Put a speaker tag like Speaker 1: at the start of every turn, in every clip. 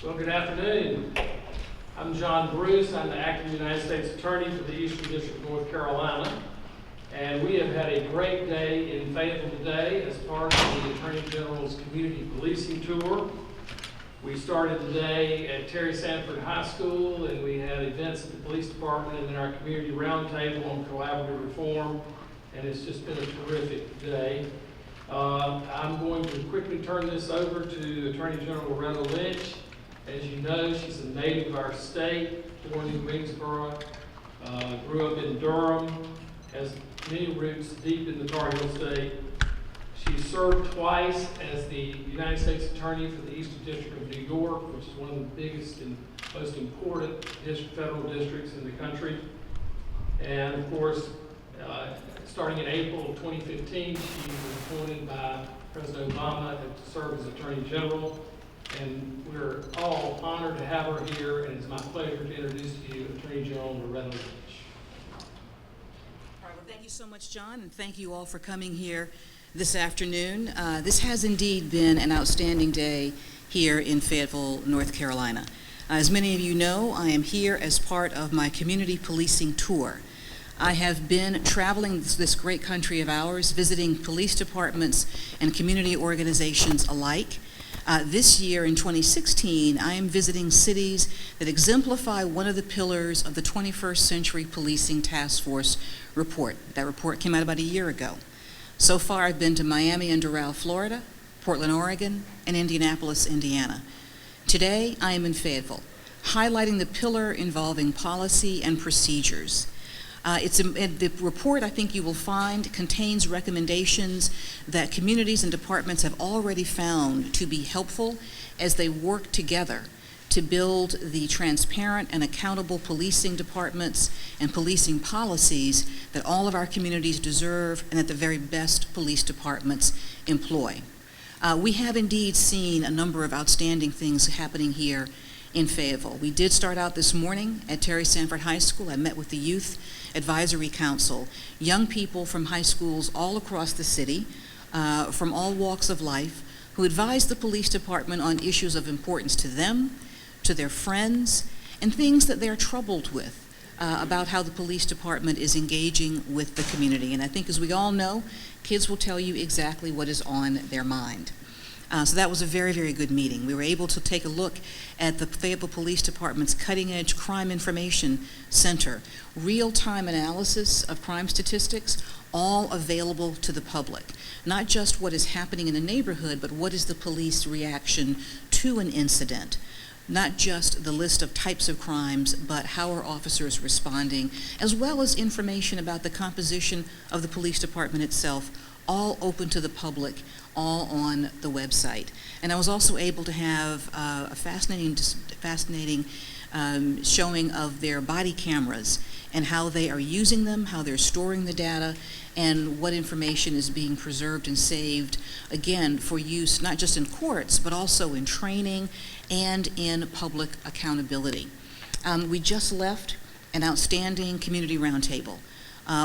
Speaker 1: Well, good afternoon. I'm John Bruce. I'm the acting United States Attorney for the Eastern District of North Carolina. And we have had a great day in Fayetteville today as part of the Attorney General's community policing tour. We started today at Terry Sanford High School, and we had events at the police department and then our community roundtable on collaborative reform, and it's just been a terrific day. I'm going to quickly turn this over to Attorney General Loretta Lynch. As you know, she's a native of our state, born in Greensboro, grew up in Durham, has many roots deep in the Tar Heel State. She served twice as the United States Attorney for the Eastern District of New York, which is one of the biggest and most important federal districts in the country. And of course, starting in April of 2015, she was appointed by President Obama to serve as Attorney General. And we're all honored to have her here, and it's my pleasure to introduce to you Attorney General Loretta Lynch.
Speaker 2: All right, well, thank you so much, John, and thank you all for coming here this afternoon. This has indeed been an outstanding day here in Fayetteville, North Carolina. As many of you know, I am here as part of my community policing tour. I have been traveling this great country of ours, visiting police departments and community organizations alike. This year, in 2016, I am visiting cities that exemplify one of the pillars of the 21st Century Policing Task Force report. That report came out about a year ago. So far, I've been to Miami and Doral, Florida, Portland, Oregon, and Indianapolis, Indiana. Today, I am in Fayetteville, highlighting the pillar involving policy and procedures. The report, I think you will find, contains recommendations that communities and departments have already found to be helpful as they work together to build the transparent and accountable policing departments and policing policies that all of our communities deserve and that the very best police departments employ. We have indeed seen a number of outstanding things happening here in Fayetteville. We did start out this morning at Terry Sanford High School. I met with the Youth Advisory Council, young people from high schools all across the city, from all walks of life, who advised the police department on issues of importance to them, to their friends, and things that they're troubled with about how the police department is engaging with the community. And I think, as we all know, kids will tell you exactly what is on their mind. So that was a very, very good meeting. We were able to take a look at the Fayetteville Police Department's cutting-edge crime information center, real-time analysis of crime statistics, all available to the public. Not just what is happening in the neighborhood, but what is the police reaction to an incident. Not just the list of types of crimes, but how are officers responding, as well as information about the composition of the police department itself, all open to the public, all on the website. And I was also able to have a fascinating showing of their body cameras and how they are using them, how they're storing the data, and what information is being preserved and saved, again, for use not just in courts, but also in training and in public accountability. We just left an outstanding community roundtable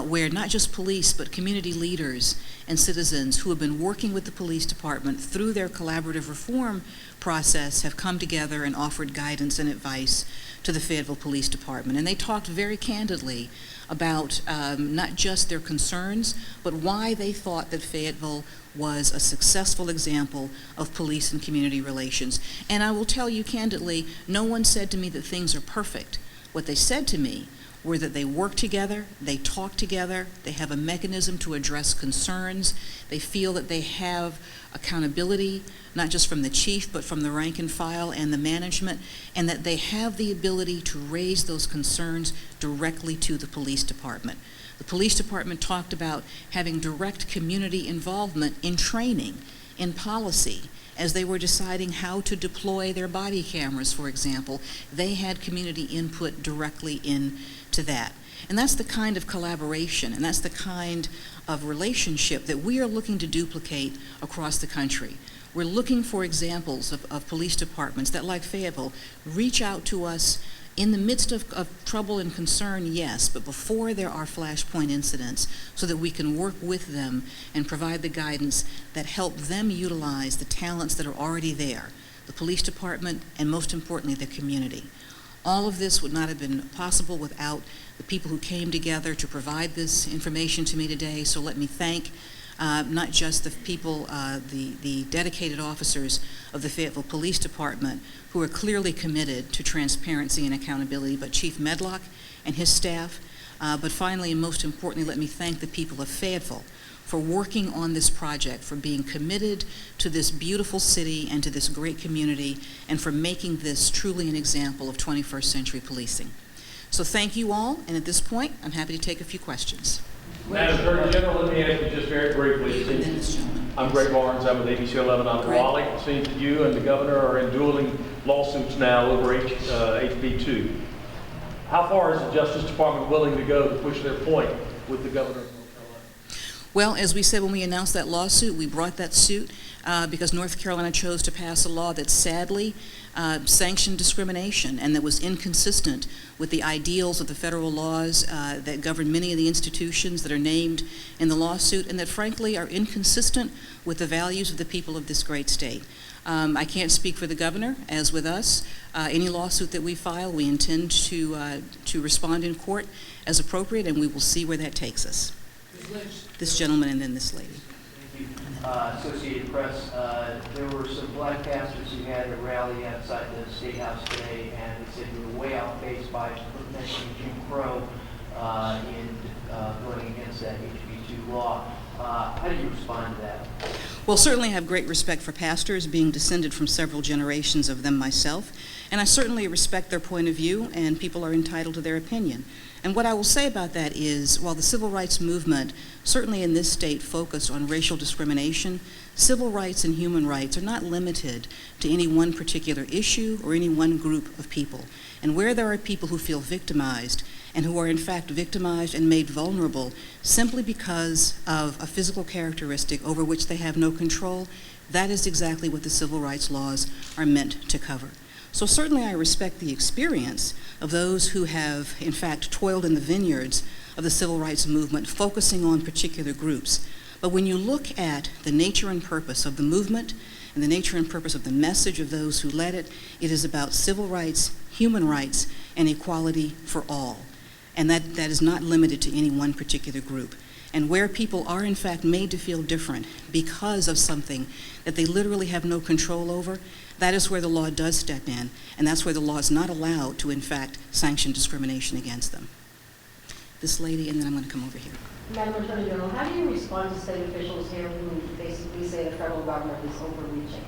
Speaker 2: where not just police, but community leaders and citizens who have been working with the police department through their collaborative reform process have come together and offered guidance and advice to the Fayetteville Police Department. And they talked very candidly about not just their concerns, but why they thought that Fayetteville was a successful example of police and community relations. And I will tell you candidly, no one said to me that things are perfect. What they said to me were that they work together, they talk together, they have a mechanism to address concerns, they feel that they have accountability, not just from the chief, but from the rank and file and the management, and that they have the ability to raise those concerns directly to the police department. The police department talked about having direct community involvement in training, in policy. As they were deciding how to deploy their body cameras, for example, they had community input directly into that. And that's the kind of collaboration, and that's the kind of relationship that we are looking to duplicate across the country. We're looking for examples of police departments that, like Fayetteville, reach out to us in the midst of trouble and concern, yes, but before there are flashpoint incidents, so that we can work with them and provide the guidance that help them utilize the talents that are already there, the police department, and most importantly, the community. All of this would not have been possible without the people who came together to provide this information to me today. So let me thank not just the people, the dedicated officers of the Fayetteville Police Department who are clearly committed to transparency and accountability, but Chief Medlock and his staff. But finally, and most importantly, let me thank the people of Fayetteville for working on this project, for being committed to this beautiful city and to this great community, and for making this truly an example of 21st century policing. So thank you all, and at this point, I'm happy to take a few questions.
Speaker 3: Madam Attorney General, let me ask you just very briefly. I'm Greg Barnes. I'm with ABC 11 out of Raleigh. It seems that you and the governor are in dueling lawsuits now over HB 2. How far is the Justice Department willing to go to push their point with the governor of North Carolina?
Speaker 2: Well, as we said when we announced that lawsuit, we brought that suit because North Carolina chose to pass a law that sadly sanctioned discrimination and that was inconsistent with the ideals of the federal laws that govern many of the institutions that are named in the lawsuit, and that frankly are inconsistent with the values of the people of this great state. I can't speak for the governor. As with us, any lawsuit that we file, we intend to respond in court as appropriate, and we will see where that takes us. This gentleman and then this lady.
Speaker 4: Thank you. Associated Press, there were some black pastors who had a rally outside the State House today, and they said we were way outpaced by mentioning Jim Crow in voting against that HB 2 law. How do you respond to that?
Speaker 2: Well, certainly I have great respect for pastors, being descended from several generations of them myself, and I certainly respect their point of view, and people are entitled to their opinion. And what I will say about that is, while the civil rights movement, certainly in this state, focused on racial discrimination, civil rights and human rights are not limited to any one particular issue or any one group of people. And where there are people who feel victimized, and who are in fact victimized and made vulnerable simply because of a physical characteristic over which they have no control, that is exactly what the civil rights laws are meant to cover. So certainly I respect the experience of those who have in fact toiled in the vineyards of the civil rights movement, focusing on particular groups. But when you look at the nature and purpose of the movement and the nature and purpose of the message of those who led it, it is about civil rights, human rights, and equality for all. And that is not limited to any one particular group. And where people are in fact made to feel different because of something that they literally have no control over, that is where the law does step in, and that's where the law is not allowed to in fact sanction discrimination against them. This lady, and then I'm going to come over here.
Speaker 5: Madam Attorney General, how do you respond to state officials here who basically say the federal government is overreaching?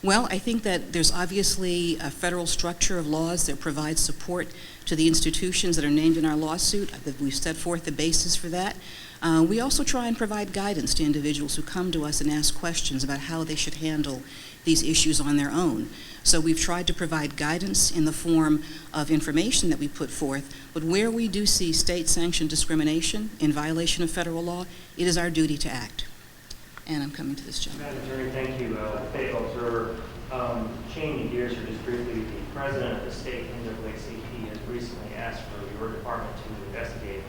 Speaker 2: Well, I think that there's obviously a federal structure of laws that provide support to the institutions that are named in our lawsuit. We've set forth the basis for that. We also try and provide guidance to individuals who come to us and ask questions about how they should handle these issues on their own. So we've tried to provide guidance in the form of information that we put forth, but where we do see state-sanctioned discrimination in violation of federal law, it is our duty to act. And I'm coming to this gentleman.
Speaker 6: Madam Attorney, thank you. Fayetteville Observer. Changing gears here just briefly, the president of the state NAACP has recently asked for your department to investigate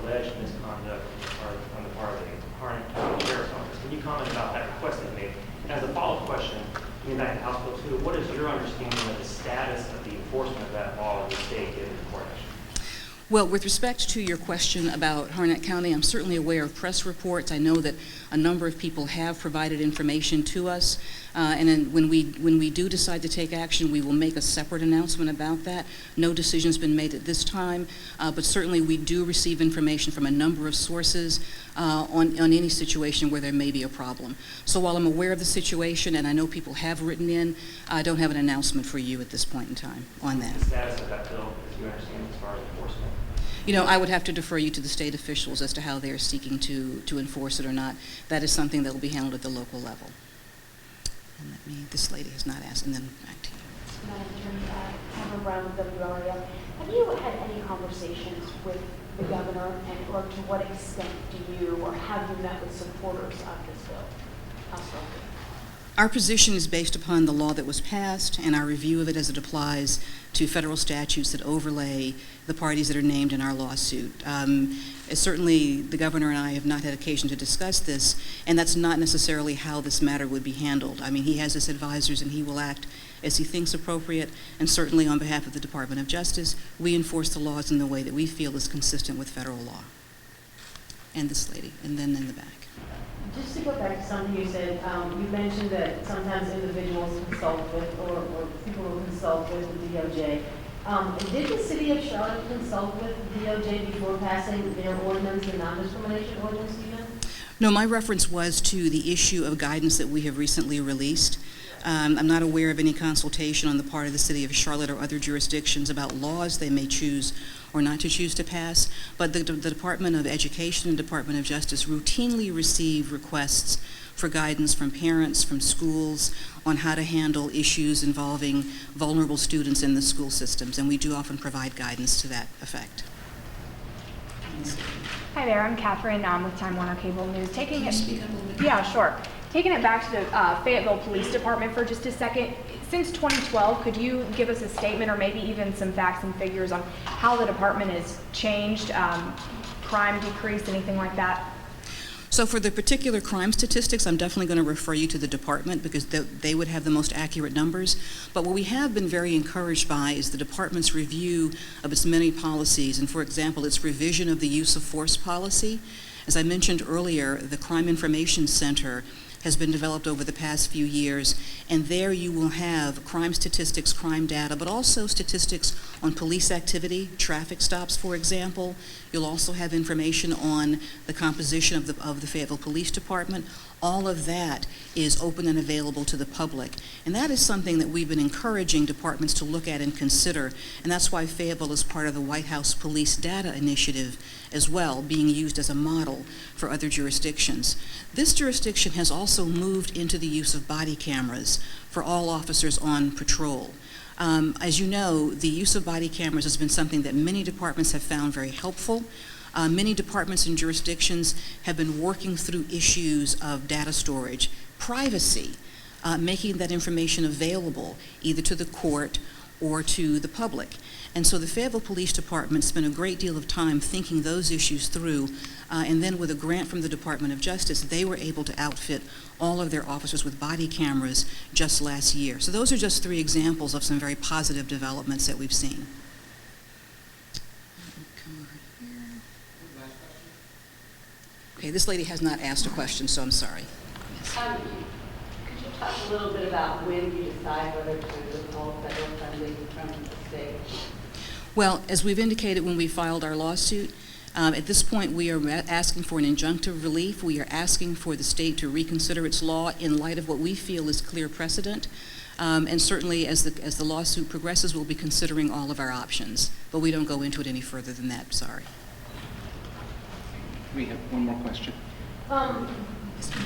Speaker 6: alleged misconduct on the part of the Harnett County Sheriff's Office. Can you comment about that request they made? And as a follow-up question, getting back to House Bill 2, what is your understanding of the status of the enforcement of that law in the state given the court action?
Speaker 2: Well, with respect to your question about Harnett County, I'm certainly aware of press reports. I know that a number of people have provided information to us, and then when we do decide to take action, we will make a separate announcement about that. No decision's been made at this time, but certainly we do receive information from a number of sources on any situation where there may be a problem. So while I'm aware of the situation, and I know people have written in, I don't have an announcement for you at this point in time on that.
Speaker 6: The status of that bill, as you understand, as far as enforcement?
Speaker 2: You know, I would have to defer you to the state officials as to how they are seeking to enforce it or not. That is something that will be handled at the local level. And this lady has not asked, and then back to you.
Speaker 5: Madam Attorney, Cameron Brown with WRAL. Have you had any conversations with the governor, and or to what extent do you, or have you met with supporters of this bill?
Speaker 2: Our position is based upon the law that was passed and our review of it as it applies to federal statutes that overlay the parties that are named in our lawsuit. Certainly, the governor and I have not had occasion to discuss this, and that's not necessarily how this matter would be handled. I mean, he has his advisors and he will act as he thinks appropriate, and certainly on behalf of the Department of Justice, we enforce the laws in the way that we feel is consistent with federal law. And this lady, and then in the back.
Speaker 7: Just to go back to something you said, you mentioned that sometimes individuals consult with, or people will consult with the DOJ. Did the city of Charlotte consult with the DOJ before passing their ordinance, the non-discrimination ordinance even?
Speaker 2: No, my reference was to the issue of guidance that we have recently released. I'm not aware of any consultation on the part of the city of Charlotte or other jurisdictions about laws they may choose or not to choose to pass, but the Department of Education and Department of Justice routinely receive requests for guidance from parents, from schools, on how to handle issues involving vulnerable students in the school systems, and we do often provide guidance to that effect.
Speaker 8: Hi there, I'm Catherine with Time Warner Cable News.
Speaker 2: Can you speak up a little bit?
Speaker 8: Yeah, sure. Taking it back to the Fayetteville Police Department for just a second. Since 2012, could you give us a statement or maybe even some facts and figures on how the department has changed, crime decreased, anything like that?
Speaker 2: So for the particular crime statistics, I'm definitely going to refer you to the department because they would have the most accurate numbers. But what we have been very encouraged by is the department's review of its many policies, and for example, its revision of the use of force policy. As I mentioned earlier, the Crime Information Center has been developed over the past few years, and there you will have crime statistics, crime data, but also statistics on police activity, traffic stops, for example. You'll also have information on the composition of the Fayetteville Police Department. All of that is open and available to the public, and that is something that we've been encouraging departments to look at and consider, and that's why Fayetteville is part of the White House Police Data Initiative as well, being used as a model for other jurisdictions. This jurisdiction has also moved into the use of body cameras for all officers on patrol. As you know, the use of body cameras has been something that many departments have found very helpful. Many departments and jurisdictions have been working through issues of data storage, privacy, making that information available either to the court or to the public. And so the Fayetteville Police Department spent a great deal of time thinking those issues through, and then with a grant from the Department of Justice, they were able to outfit all of their officers with body cameras just last year. So those are just 3 examples of some very positive developments that we've seen. Come over here. Okay, this lady has not asked a question, so I'm sorry.
Speaker 9: Could you talk a little bit about when you decide whether to withhold federal funding from the state?
Speaker 2: Well, as we've indicated when we filed our lawsuit, at this point we are asking for an injunctive relief. We are asking for the state to reconsider its law in light of what we feel is clear precedent. And certainly as the lawsuit progresses, we'll be considering all of our options. But we don't go into it any further than that, sorry.
Speaker 10: We have one more question.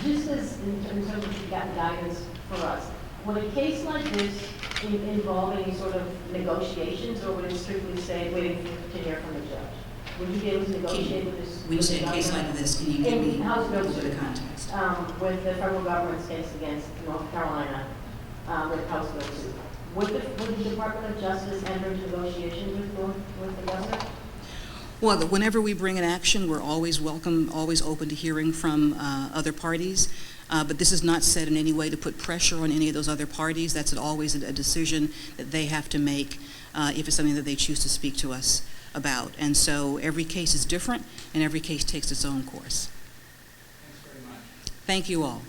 Speaker 7: Just as in terms of guidance for us, would a case like this involve any sort of negotiations, or would it strictly say waiting to hear from the judge? Would you be able to negotiate with this?
Speaker 2: When you say a case like this, can you give me a little bit of context?
Speaker 7: With the federal government's case against North Carolina, with House Bill 2, would the Department of Justice enter into negotiations with the governor?
Speaker 2: Well, whenever we bring an action, we're always welcome, always open to hearing from other parties. But this is not said in any way to put pressure on any of those other parties. That's always a decision that they have to make if it's something that they choose to speak to us about. And so every case is different, and every case takes its own course.
Speaker 1: Thanks very much.
Speaker 2: Thank you all.